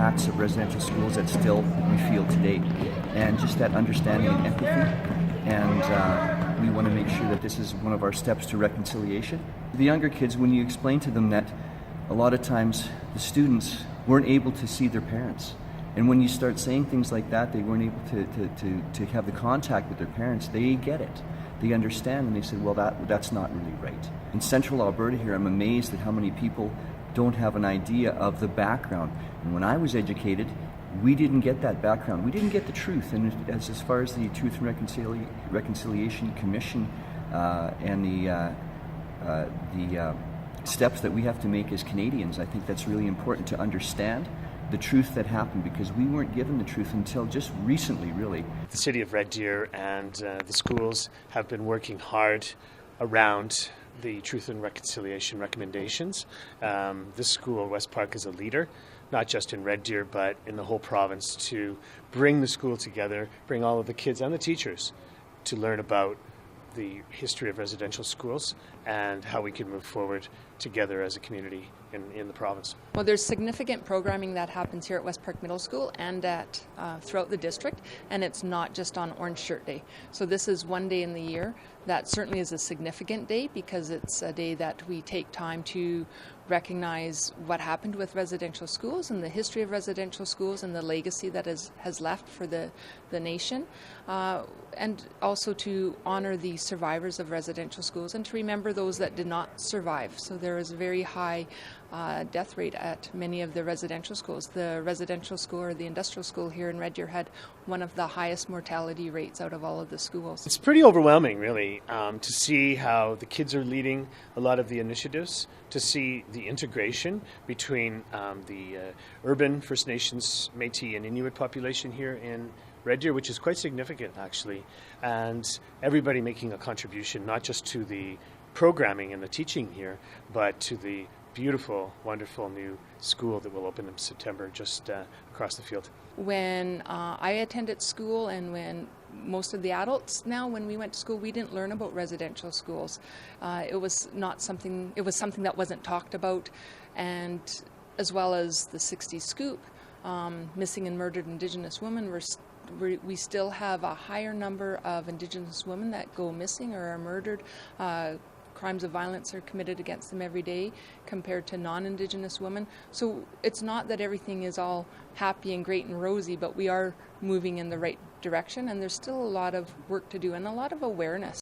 impacts of residential schools that still we feel today, and just that understanding and empathy. And we want to make sure that this is one of our steps to reconciliation. The younger kids, when you explain to them that a lot of times the students weren't able to see their parents, and when you start saying things like that, they weren't able to have the contact with their parents, they get it. They understand, and they say, well, that's not really right. In central Alberta here, I'm amazed at how many people don't have an idea of the background. And when I was educated, we didn't get that background. We didn't get the truth. And as far as the Truth and Reconciliation Commission and the steps that we have to make as Canadians, I think that's really important to understand the truth that happened, because we weren't given the truth until just recently, really. The City of Red Deer and the schools have been working hard around the Truth and Reconciliation recommendations. This school, West Park, is a leader, not just in Red Deer, but in the whole province, to bring the school together, bring all of the kids and the teachers to learn about the history of residential schools and how we can move forward together as a community in the province. Well, there's significant programming that happens here at West Park Middle School and at throughout the district, and it's not just on Orange Shirt Day. So this is one day in the year that certainly is a significant day, because it's a day that we take time to recognize what happened with residential schools and the history of residential schools and the legacy that has left for the nation, and also to honor the survivors of residential schools and to remember those that did not survive. So there is a very high death rate at many of the residential schools. The residential school, or the industrial school here in Red Deer, had one of the highest mortality rates out of all of the schools. It's pretty overwhelming, really, to see how the kids are leading a lot of the initiatives, to see the integration between the urban First Nations, Métis and Inuit population here in Red Deer, which is quite significant, actually, and everybody making a contribution, not just to the programming and the teaching here, but to the beautiful, wonderful new school that will open in September just across the field. When I attended school, and when most of the adults now, when we went to school, we didn't learn about residential schools. It was something that wasn't talked about, and as well as the 60s scoop, missing and murdered Indigenous women, we still have a higher number of Indigenous women that go missing or are murdered. Crimes of violence are committed against them every day compared to non-Indigenous women. So it's not that everything is all happy and great and rosy, but we are moving in the right direction, and there's still a lot of work to do and a lot of awareness.